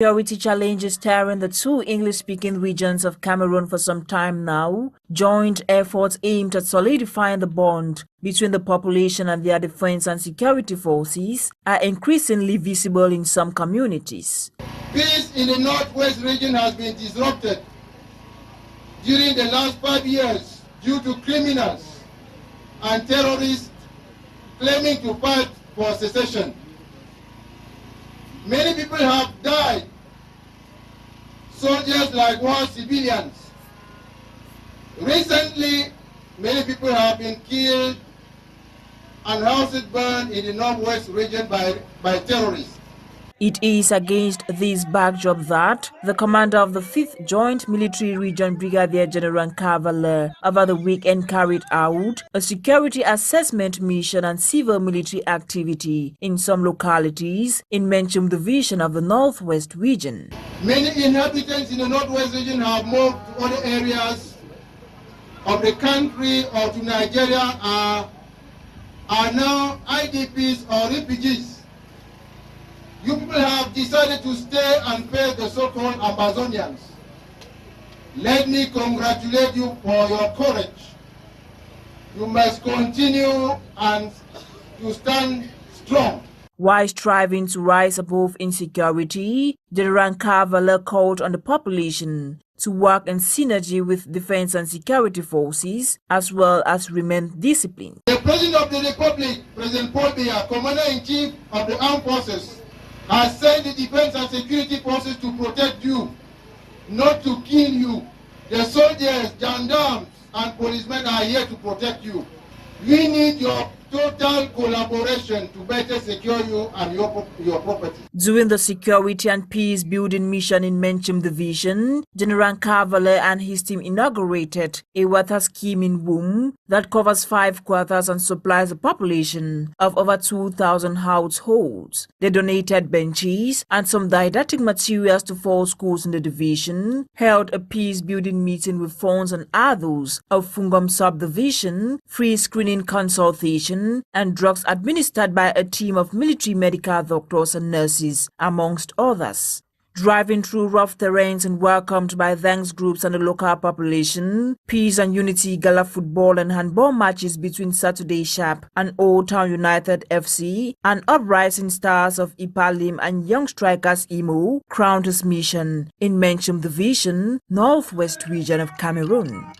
Security challenges tearing the two English-speaking regions of Cameroon for some time now. Joint efforts aimed at solidifying the bond between the population and their defense and security forces are increasingly visible in some communities. Peace in the northwest region has been disrupted during the last 5 years due to criminals and terrorists claiming to fight for secession. Many people have died, soldiers like war civilians. Recently, many people have been killed and houses burned in the northwest region by terrorists. It is against this backdrop that the commander of the 5th Joint Military Region, Brigadier General Cavalier, over the weekend carried out a security assessment mission and civil military activity in some localities in Menchum Division of the Northwest Region. Many inhabitants in the Northwest Region have moved to other areas of the country or to Nigeria are now IDPs or refugees. You people have decided to stay and face the so-called Amazonians. Let me congratulate you for your courage. You must continue and to stand strong. While striving to rise above insecurity, General Cavalier called on the population to work in synergy with defense and security forces, as well as remain disciplined. The President of the Republic, President Paul Biya, Commander-in-Chief of the Armed Forces, has sent the defense and security forces to protect you, not to kill you. The soldiers, gendarmes, and policemen are here to protect you. We need your total collaboration to better secure you and your property. During the security and peace building mission in Menchum Division, General Cavalier and his team inaugurated a water scheme in Wum that covers 5 quarters and supplies the population of over 2,000 households. They donated benches and some didactic materials to 4 schools in the division, held a peace building meeting with Fons and others of Fungom subdivision, free screening consultation, and drugs administered by a team of military medical doctors and nurses, amongst others. Driving through rough terrains and welcomed by thanks groups and the local population, Peace and Unity Gala football and handball matches between Saturday Sharp and Old Town United FC and Uprising Stars of Ipalim and Young Strikers Imo crowned his mission in Menchum Division, Northwest Region of Cameroon.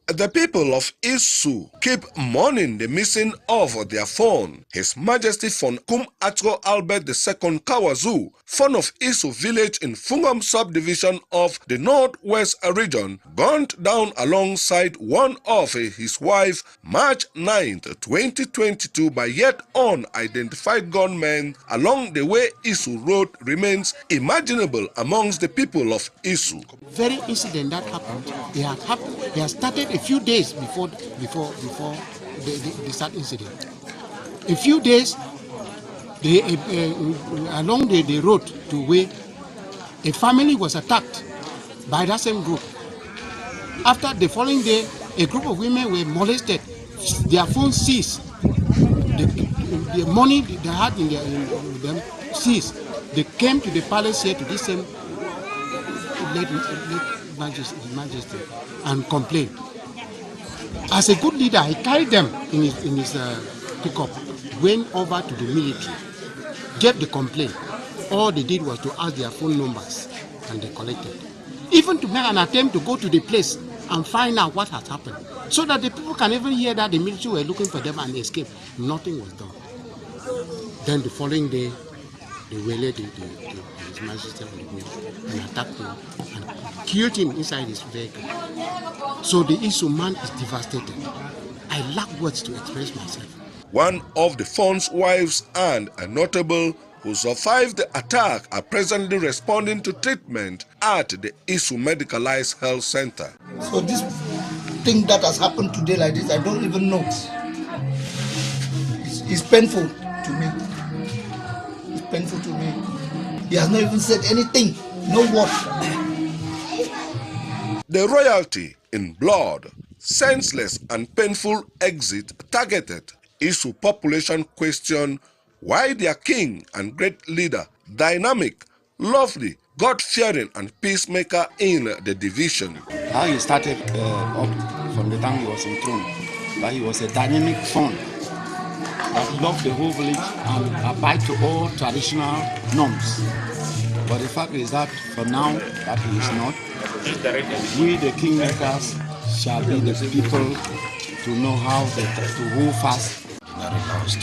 The people of Isu keep mourning the missing of their phone. His Majesty Fon Kum Atro Albert II Kawazu, Fon of Isu village in Fungom subdivision of the Northwest region, gunned down alongside one of his wife March 9, 2022 by yet unidentified gunmen along the way Isu Road remains imaginable amongst the people of Isu. Very incident that happened, they had started a few days before the start incident. A few days, along the road to where a family was attacked by that same group. After the following day, a group of women were molested, their phones seized, the money they had in them seized. They came to the palace here to this same late Majesty and complained. As a good leader, he carried them in his pickup, went over to the military, gave the complaint. All they did was to ask their phone numbers and they collected. Even to make an attempt to go to the place and find out what has happened, so that the people can even hear that the military were looking for them and escape. Nothing was done. Then the following day, they waylaid His Majesty and attacked him and killed him inside his vehicle. So the Isu man is devastated. I lack words to express myself. One of the Fon's wives and a notable who survived the attack are presently responding to treatment at the Isu Medicalized Health Center. So this thing that has happened today like this, I don't even know. It's painful to me. It's painful to me. He has not even said anything, no word. The royalty in blood senseless and painful exit targeted. Isu population question why their king and great leader, dynamic, lovely, God-fearing and peacemaker in the division. How he started up from the time he was enthroned, that he was a dynamic son that loved the whole village and abide to all traditional norms. But the fact is that for now that he is not, we the kingmakers shall be the people to know how to hold fast. Very lost.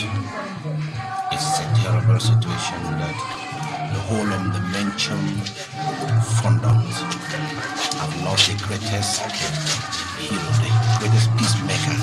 It's a terrible situation that the whole of the Menchum Fondant have lost the greatest hero, the greatest peacemaker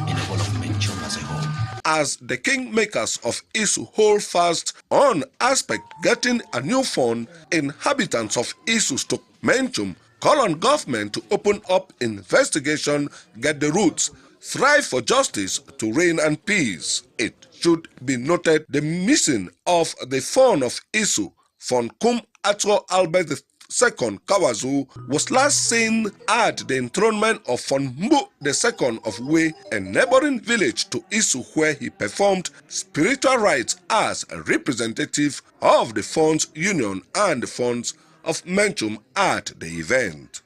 in the whole of Menchum as a whole. As the kingmakers of Isu hold fast on aspect getting a new fund, inhabitants of Isu to Menchum call on government to open up investigation, get the roots, strive for justice to reign and peace. It should be noted the missing of the fund of Isu from Kum Atro Albert II Kawazu was last seen at the enthronement of Fonmbu II of Wei, a neighboring village to Isu, where he performed spiritual rites as a representative of the Funds Union and the Funds of Menchum at the event.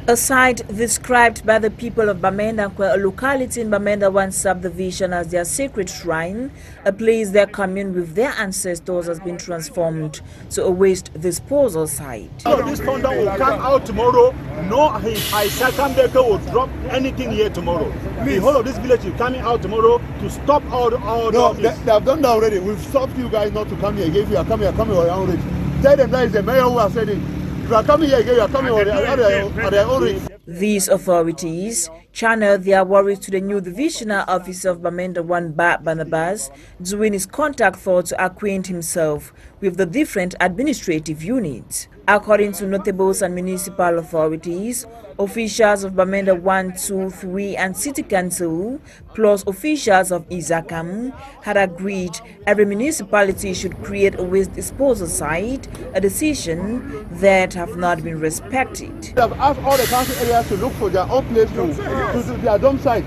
A site described by the people of Bamendankwe, a locality in Bamenda 1 subdivision, as their sacred shrine, a place they commune with their ancestors, has been transformed to a waste disposal site. So this thunder will come out tomorrow. No Isaac will drop anything here tomorrow. The whole of this village is coming out tomorrow to stop all No, this. they have done that already. We've stopped you guys not to come here. If you are coming already. Tell them that is the mayor who has said it. If you are coming here again, you are coming at their own risk. These authorities channeled their worries to the new divisional officer of Bamenda 1 Barnabas, doing his contact for to acquaint himself with the different administrative units. According to notables and municipal authorities, officials of Bamenda 1, 2, 3 and City Council, plus officials of Izakam, had agreed every municipality should create a waste disposal site, a decision that have not been respected. They have asked all the council areas to look for their own place to do their dump site.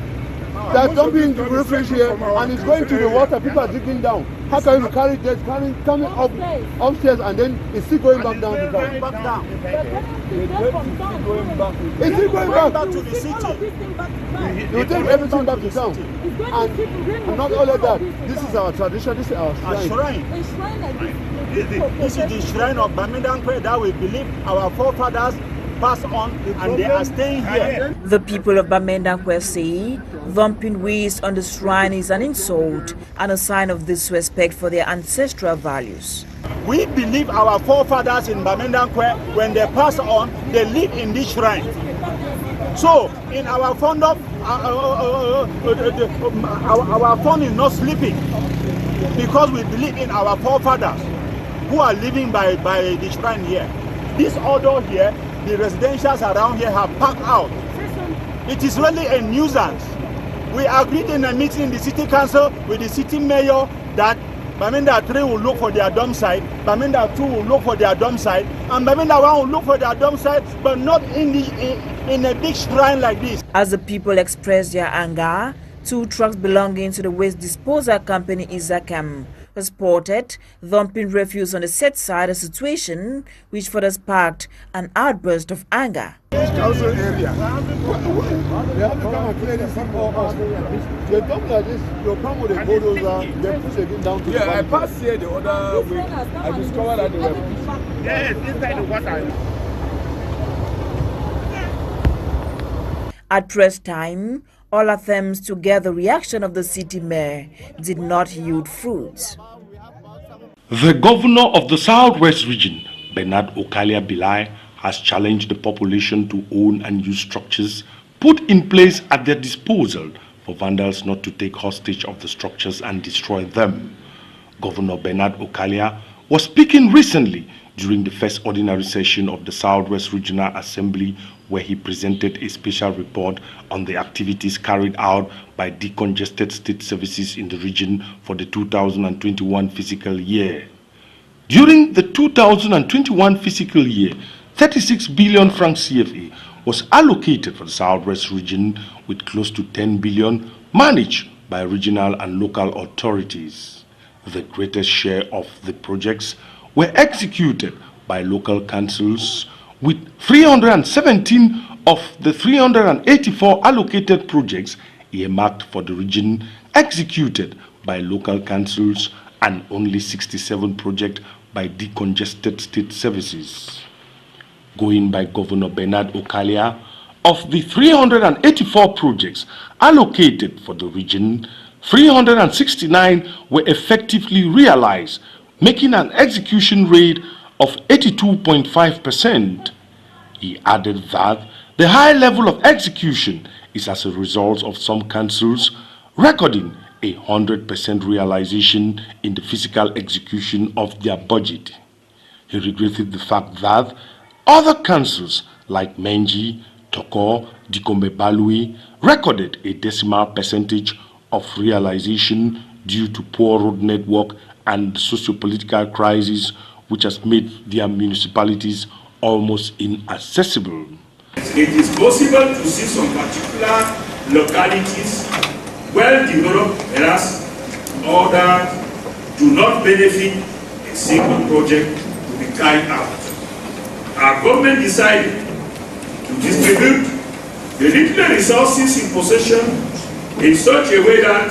They are dumping the refuse here and it's going to the water. People are digging down. How can you carry this coming up upstairs and then it's still going back down to town? It's still going back to the city. You take everything back to town. And not all of that. This is our tradition, this is our shrine. This is the shrine of Bamendankwe that we believe our forefathers passed on and they are staying here. The people of Bamendankwe say dumping waste on the shrine is an insult and a sign of disrespect for their ancestral values. We believe our forefathers in Bamendankwe, when they pass on, they live in this shrine. So, in our fund of our fund is not sleeping because we believe in our forefathers who are living by the shrine here. This order here, the residentials around here have packed out. It is really a nuisance. We agreed in a meeting in the city council with the city mayor that Bamenda 3 will look for their dump site, Bamenda 2 will look for their dump site, and Bamenda 1 will look for their dump site, but not in a big shrine like this. As the people expressed their anger, 2 trucks belonging to the waste disposal company Izakam was spotted dumping refuse on the set side, a situation which further sparked an outburst of anger. Council area. They come like this, you come with a bulldozer, they push it down to the I passed here the other week. I discovered that they were inside the water. At press time, all attempts to get the reaction of the city mayor did not yield fruits. The governor of the Southwest region, Bernard Okalia Bilai, has challenged the population to own and use structures put in place at their disposal for vandals not to take hostage of the structures and destroy them. Governor Bernard Okalia was speaking recently during the first ordinary session of the Southwest Regional Assembly, where he presented a special report on the activities carried out by decongested state services in the region for the 2021 fiscal year. During the 2021 fiscal year, 36 billion francs CFA was allocated for the Southwest region, with close to 10 billion managed by regional and local authorities. The greatest share of the projects were executed by local councils, with 317 of the 384 allocated projects earmarked for the region executed by local councils, and only 67 projects by decongested state services. Going by Governor Bernard Okalia, of the 384 projects allocated for the region, 369 were effectively realized, making an execution rate of 82.5%. He added that the high level of execution is as a result of some councils recording 100% realization in the physical execution of their budget. He regretted the fact that other councils like Menji, Toko, Dikombe Balui recorded a decimal percentage of realization due to poor road network and the socio-political crisis, which has made their municipalities almost inaccessible. It is possible to see some particular localities well-developed areas, others do not benefit a single project to be carried out. Our government decided to distribute the little resources in possession in such a way that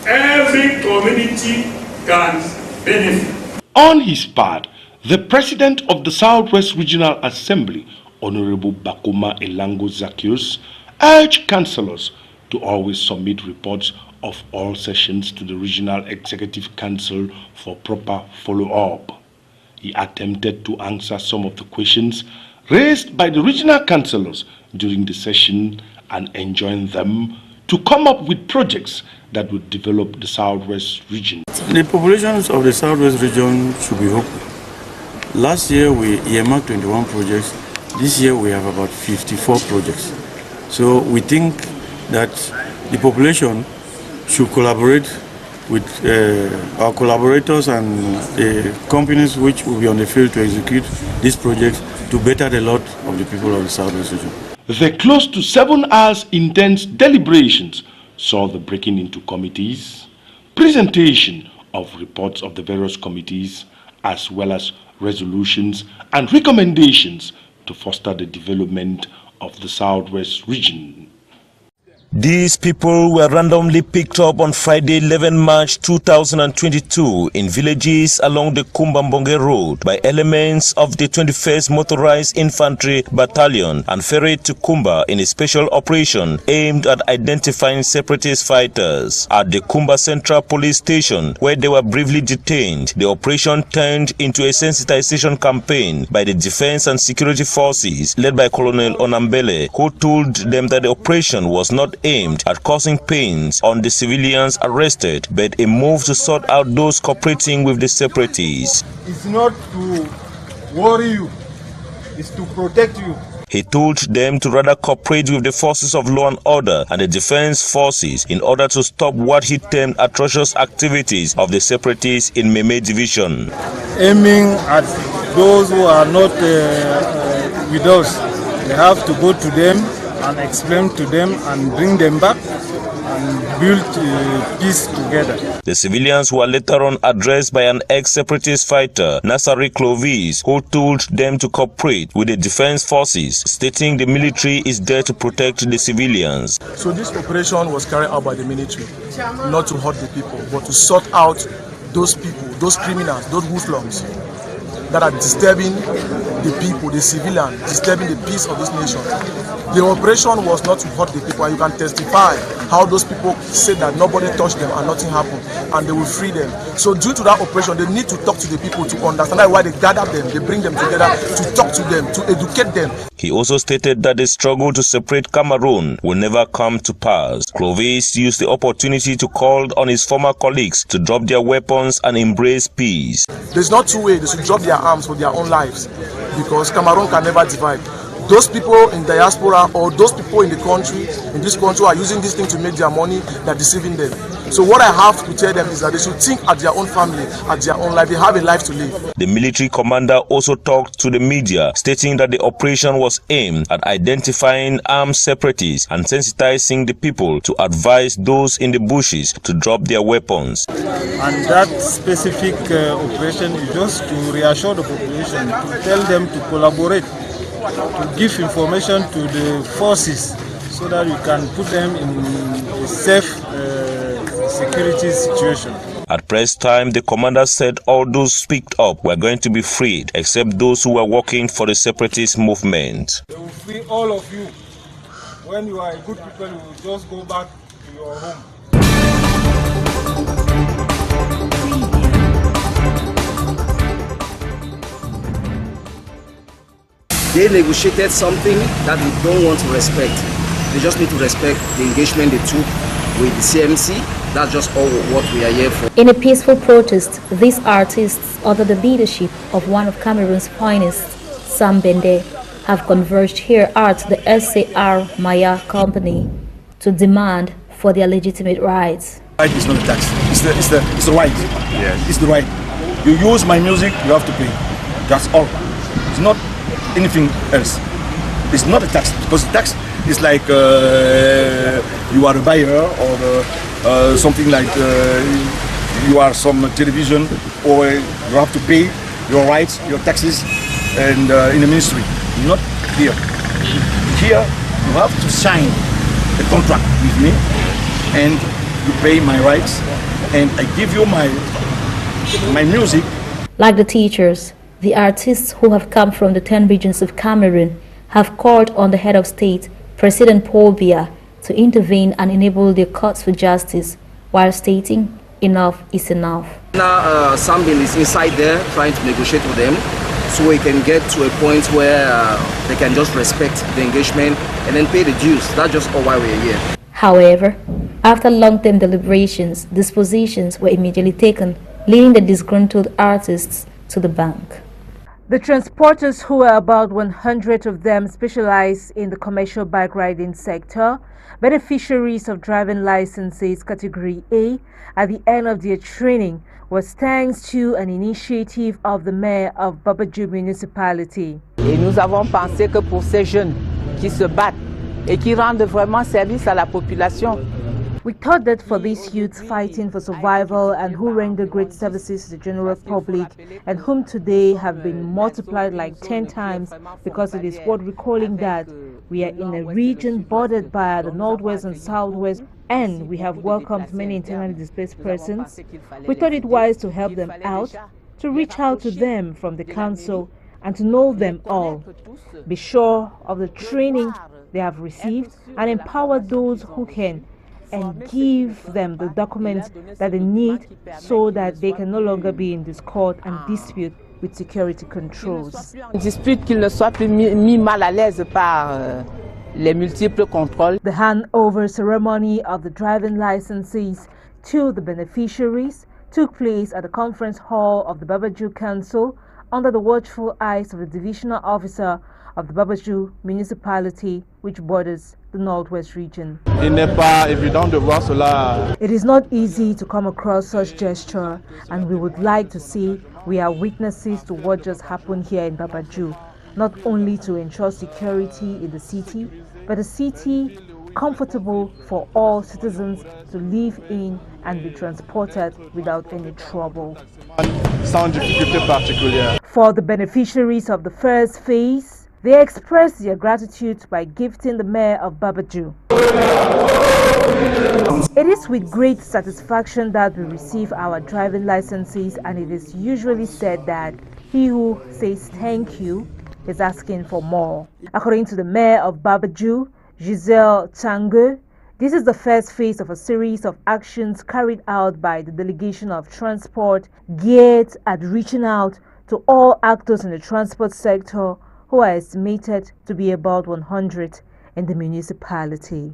every community can benefit. On his part, the President of the Southwest Regional Assembly, Honorable Bakoma Elango Zaccheus, urged councillors to always submit reports of all sessions to the Regional Executive Council for proper follow-up. He attempted to answer some of the questions raised by the regional councillors during the session and enjoined them to come up with projects that would develop the Southwest region. The populations of the Southwest region should be hopeful. Last year we earmarked 21 projects. This year we have about 54 projects. So we think that the population should collaborate with our collaborators and the companies which will be on the field to execute these projects to better the lot of the people of the Southwest region. The close to 7 hours intense deliberations saw the breaking into committees, presentation of reports of the various committees, as well as resolutions and recommendations to foster the development of the Southwest region. These people were randomly picked up on Friday, 11 March 2022 in villages along the Kumbambonge Road by elements of the 21st Motorized Infantry Battalion and ferried to Kumba in a special operation aimed at identifying separatist fighters. At the Kumba Central Police Station, where they were briefly detained, the operation turned into a sensitization campaign by the Defense and Security Forces led by Colonel Onambele, who told them that the operation was not aimed at causing pains on the civilians arrested, but a move to sort out those cooperating with the separatists. It's not to worry you, it's to protect you. He told them to rather cooperate with the forces of law and order and the defense forces in order to stop what he termed atrocious activities of the separatists in Meme Division. Aiming at those who are not with us, they have to go to them and explain to them and bring them back and build peace together. The civilians were later on addressed by an ex-separatist fighter, Nasari Clovis, who told them to cooperate with the defense forces, stating the military is there to protect the civilians. So this operation was carried out by the military, not to hurt the people, but to sort out those people, those criminals, those hoodlums that are disturbing the people, the civilians, disturbing the peace of this nation. The operation was not to hurt the people, and you can testify how those people said that nobody touched them and nothing happened. and they will free them. So due to that operation, they need to talk to the people to understand why they gather them, they bring them together to talk to them, to educate them. He also stated that the struggle to separate Cameroon will never come to pass. Clovis used the opportunity to call on his former colleagues to drop their weapons and embrace peace. There's not two ways. They should drop their arms for their own lives, because Cameroon can never divide. Those people in diaspora or those people in the country, in this country, are using this thing to make their money. They're deceiving them. So what I have to tell them is that they should think at their own family, at their own life. They have a life to live. The military commander also talked to the media, stating that the operation was aimed at identifying armed separatists and sensitizing the people to advise those in the bushes to drop their weapons. And that specific operation is just to reassure the population, to tell them to collaborate, to give information to the forces so that you can put them in a safe security situation. At press time, the commander said all those speaked up were going to be freed, except those who were working for the separatist movement. They will free all of you. When you are a good people, you will just go back to your home. They negotiated something that we don't want to respect. They just need to respect the engagement they took with the CMC. That's just all what we are here for. In a peaceful protest, these artists, under the leadership of one of Cameroon's finest, Sam Bende, have converged here at the SAR Maya company to demand for their legitimate rights. Right is not a tax. It's the right. Yes. It's the right. You use my music, you have to pay. That's all. It's not anything else. It's not a tax, because the tax is like you are a buyer or something like you are some television, or you have to pay your rights, your taxes, and in the ministry. Not here. Here you have to sign a contract with me, and you pay my rights, and I give you my music. Like the teachers, the artists who have come from the 10 regions of Cameroon have called on the head of state, President Paul Biya, to intervene and enable their courts for justice, while stating enough is enough. Now Sambil is inside there trying to negotiate with them so we can get to a point where they can just respect the engagement and then pay the dues. That's just all why we're here. However, after long-term deliberations, dispositions were immediately taken, leading the disgruntled artists to the bank. The transporters, who are about 100 of them, specialize in the commercial bike riding sector, beneficiaries of driving licenses category A at the end of their training, was thanks to an initiative of the mayor of Babadjou municipality. Et nous avons pensé que pour ces jeunes qui se battent et qui rendent vraiment service à la population, we thought that for these youths fighting for survival and who render great services to the general public, and whom today have been multiplied like 10 times, because it is worth recalling that we are in a region bordered by the northwest and southwest, and we have welcomed many internally displaced persons. We thought it wise to help them out, to reach out to them from the council, and to know them all, be sure of the training they have received, and empower those who can, and give them the documents that they need so that they can no longer be in discord and dispute with security controls. Dispute qu'ils ne soient plus mis mal à l'aise par les multiples contrôles. The handover ceremony of the driving licenses to the beneficiaries took place at the conference hall of the Babadjou Council under the watchful eyes of the divisional officer of the Babadjou municipality, which borders the northwest region. It is not easy to come across such gesture, and we would like to say we are witnesses to what just happened here in Babadjou, not only to ensure security in the city, but a city comfortable for all citizens to live in and be transported without any trouble. For the beneficiaries of the first phase, they expressed their gratitude by gifting the mayor of Babadjou. It is with great satisfaction that we receive our driving licenses, and it is usually said that he who says thank you is asking for more. According to the mayor of Babadjou, Giselle Tangue, This is the first phase of a series of actions carried out by the Delegation of Transport geared at reaching out to all actors in the transport sector, who are estimated to be about 100 in the municipality.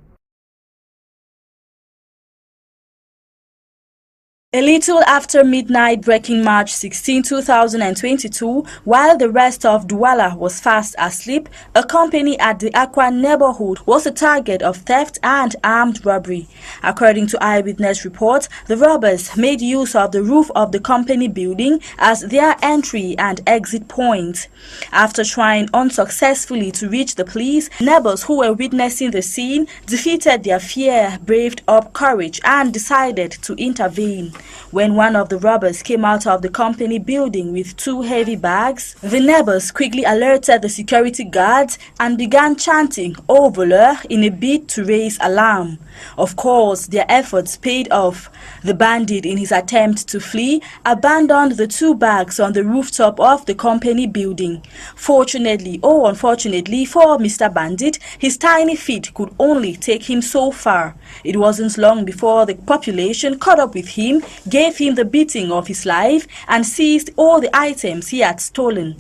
A little after midnight breaking March 16, 2022, while the rest of Douala was fast asleep, a company at the Aqua neighborhood was the target of theft and armed robbery. According to eyewitness reports, the robbers made use of the roof of the company building as their entry and exit point. After trying unsuccessfully to reach the police, neighbors who were witnessing the scene defeated their fear, braved up courage, and decided to intervene. When one of the robbers came out of the company building with 2 heavy bags, the neighbors quickly alerted the security guards and began chanting "Au voleur" in a bid to raise alarm. Of course, their efforts paid off. The bandit, in his attempt to flee, abandoned the 2 bags on the rooftop of the company building. Fortunately or unfortunately for Mr. Bandit, his tiny feet could only take him so far. It wasn't long before the population caught up with him, gave him the beating of his life, and seized all the items he had stolen.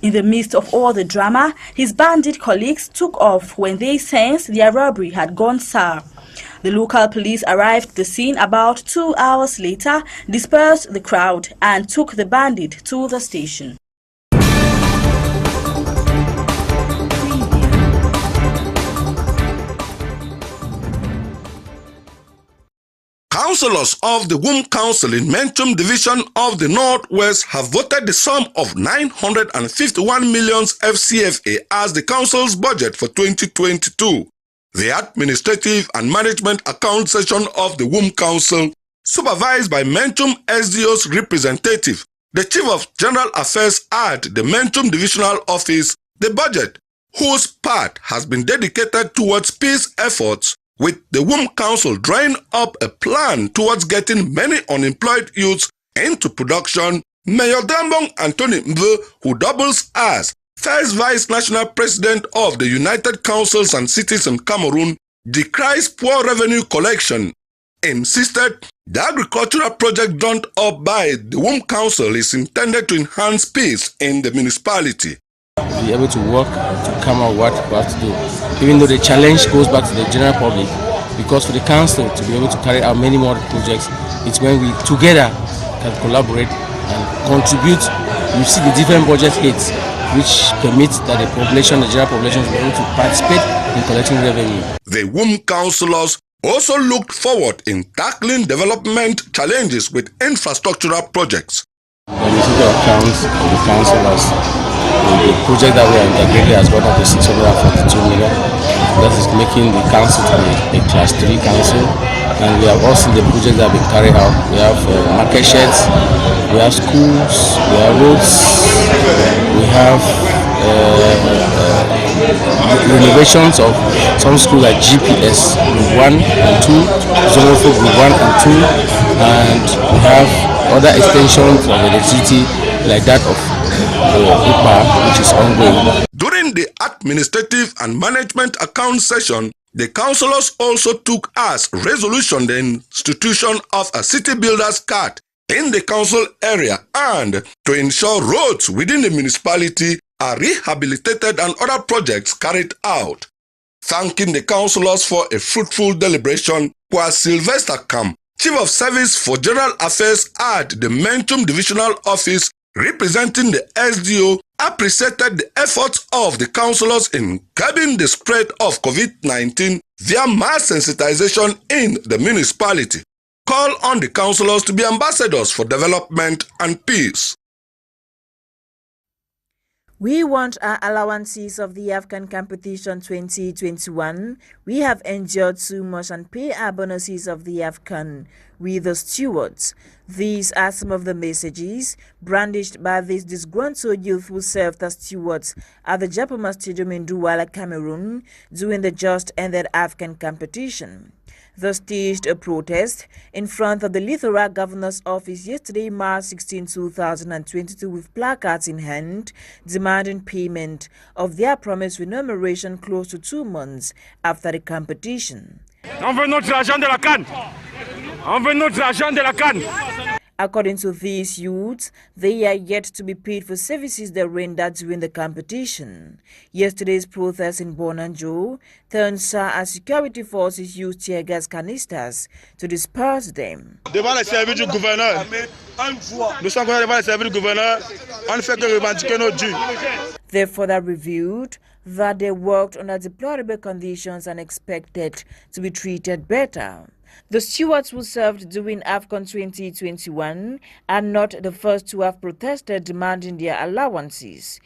In the midst of all the drama, his bandit colleagues took off when they sensed their robbery had gone sour. The local police arrived at the scene about 2 hours later, dispersed the crowd, and took the bandit to the station. Councillors of the Womb Council in Menchum Division of the Northwest have voted the sum of 951 million FCFA as the council's budget for 2022. The Administrative and Management Account Session of the Womb Council, supervised by Menchum SDO's representative, the Chief of General Affairs at the Menchum Divisional Office, the budget, whose part has been dedicated towards peace efforts, with the Womb Council drawing up a plan towards getting many unemployed youths into production. Mayor Tebong Anthony Mve, who doubles as first Vice National President of the United Councils and Cities in Cameroon, decries poor revenue collection, insisted the agricultural project drawn up by the Womb Council is intended to enhance peace in the municipality. Be able to work to come out what we have to do, even though the challenge goes back to the general public, because for the council to be able to carry out many more projects, it's when we together can collaborate and contribute. You see the different budget hits which permits that the population, the general population, will be able to participate in collecting revenue. The Womb Councillors also looked forward in tackling development challenges with infrastructural projects. The Ministry of Accounts of the councillors, the project that we are integrated has got up to 642 million. That is making the council to be a class 3 council. And we have also the projects that have been carried out. We have market sheds, we have schools, we have roads, we have renovations of some schools like GPS Group 1 and 2, Zonofo Group 1 and 2, and we have other extensions of electricity like that of which is ongoing. During the Administrative and Management Account Session, the councillors also took as resolution the institution of a city builder's card in the council area and to ensure roads within the municipality are rehabilitated and other projects carried out. Thanking the councillors for a fruitful deliberation was Sylvester Camp, Chief of Service for General Affairs at the Menchum Divisional Office, representing the SDO, appreciated the efforts of the councillors in curbing the spread of COVID-19 via mass sensitization in the municipality. Call on the councillors to be ambassadors for development and peace. We want our allowances of the African Competition 2021. We have endured too much and pay our bonuses of the African. We the stewards. These are some of the messages brandished by these disgruntled youth who served as stewards at the Japama Stadium in Douala, Cameroon, during the just ended African competition. They staged a protest in front of the Littoral Governor's office yesterday, March 16, 2022, with placards in hand demanding payment of their promised remuneration close to 2 months after the competition. On veut notre argent de la canne. On veut notre argent de la canne. According to these youths, they are yet to be paid for services they rendered during the competition. Yesterday's protest in Tamnjong turned sour as security forces used tear gas canisters to disperse them. Devant les services du gouverneur, nous sommes devant les services du gouverneur, on ne fait que revendiquer nos dûs. They further revealed that they worked under deplorable conditions and expected to be treated better. The stewards who served during AFCON 2021 are not the first to have protested demanding their allowances.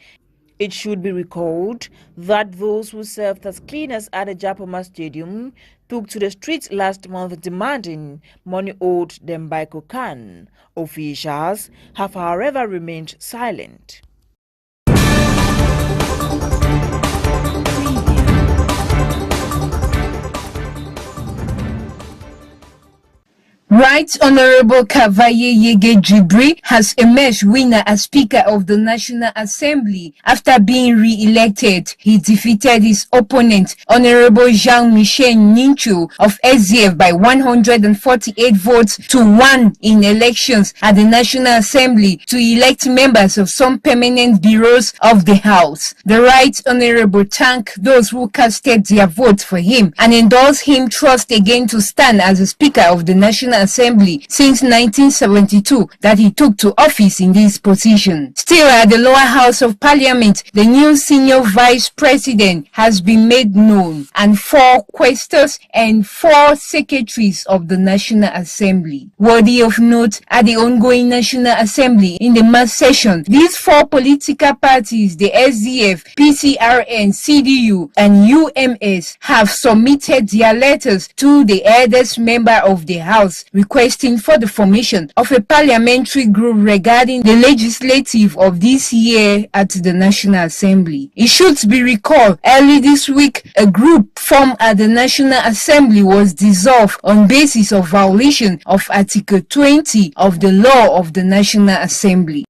It should be recalled that those who served as cleaners at the Japoma Stadium took to the streets last month demanding money owed them by Kokan. Officials have, however, remained silent. Right Honorable Kavaye Yege Jibri has emerged winner as Speaker of the National Assembly after being re-elected. He defeated his opponent, Honorable Jean-Michel Ninchu of SDF by 148 votes to 1 in elections at the National Assembly to elect members of some permanent bureaus of the House. The Right Honorable thanked those who casted their votes for him and endorsed him trust again to stand as the Speaker of the National Assembly since 1972 that he took to office in this position. Still at the lower house of parliament, the new senior vice president has been made known and 4 quaestors and 4 secretaries of the National Assembly. Worthy of note, at the ongoing National Assembly in the March session, these 4 political parties, the SDF, PCRN, CDU and UMS, have submitted their letters to the eldest member of the House requesting for the formation of a parliamentary group regarding the legislative of this year at the National Assembly. It should be recalled early this week, a group formed at the National Assembly was dissolved on basis of violation of Article 20 of the law of the National Assembly.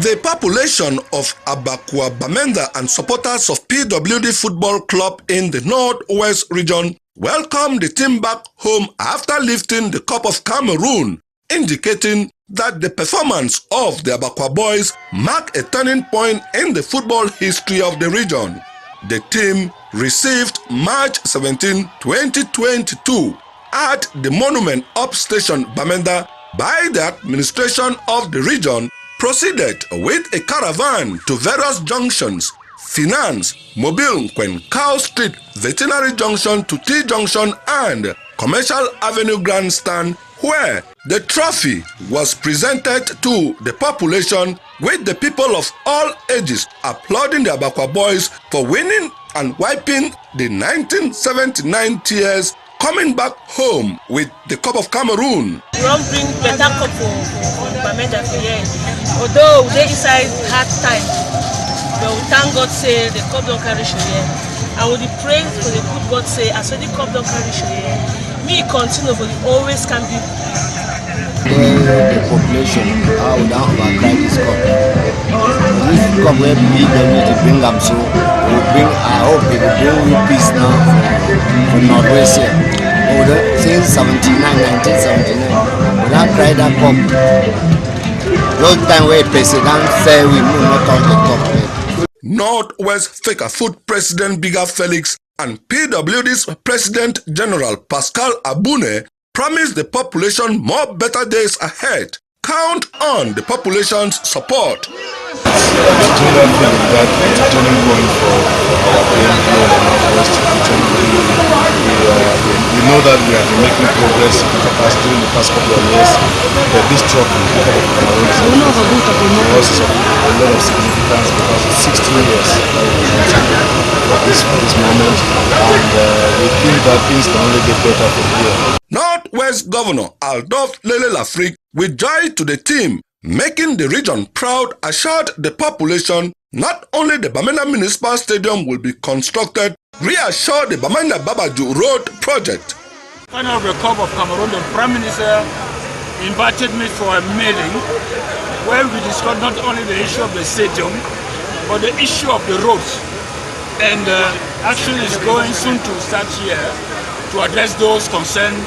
The population of Abakwa Bamenda and supporters of PWD Football Club in the Northwest region welcomed the team back home after lifting the Cup of Cameroon, indicating that the performance of the Abakwa boys marked a turning point in the football history of the region. The team received March 17, 2022 at the Monument Up Station Bamenda by the administration of the region, proceeded with a caravan to various junctions: Finance, Mobile, Cow Street, Veterinary Junction to T Junction and Commercial Avenue Grandstand, where the trophy was presented to the population, with the people of all ages applauding the Abakwa boys for winning and wiping the 1979 tears, coming back home with the Cup of Cameroon. We don't bring better cup for Bamenda for here. Although they inside hard time, but we thank God say the cup don't carry show here. And with the praise for the good God say, as well the cup don't carry show here, me continue for the always can be. The population, how would overcry this cup? This cup where we need to bring them, so we will bring, I hope they will bring peace now for Northwest here. Since 1979, without cry that cup, those time where President said we will not touch the cup. Northwest Fika Food President Biga Felix and PWD's President General Pascal Abune promised the population more better days ahead. Count on the population's support. We know that we have been making progress during the past couple of years, but this trophy was a lot of significance because it's 16 years for this moment, and we think that things can only get better from here. Northwest Governor Aldolf Lele Lafrique, with joy to the team, making the region proud, assured the population not only the Bamenda Municipal Stadium will be constructed, reassured the Bamenda Babaju Road project. Final of the Cup of Cameroon, the Prime Minister invited me for a meeting where we discussed not only the issue of the stadium, but the issue of the roads. And action is going soon to start here to address those concerns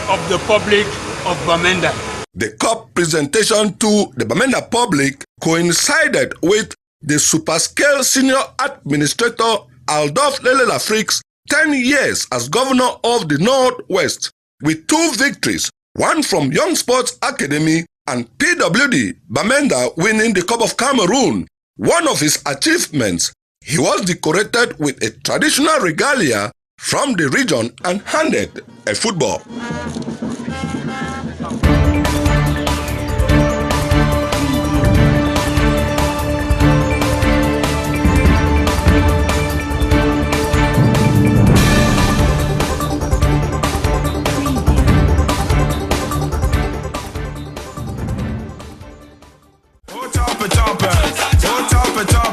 of the public of Bamenda. The cup presentation to the Bamenda public coincided with the Superscale Senior Administrator Aldolf Lele Lafric's 10 years as governor of the Northwest, with 2 victories, one from Young Sports Academy and PWD Bamenda winning the Cup of Cameroon. One of his achievements, he was decorated with a traditional regalia from the region and handed a football.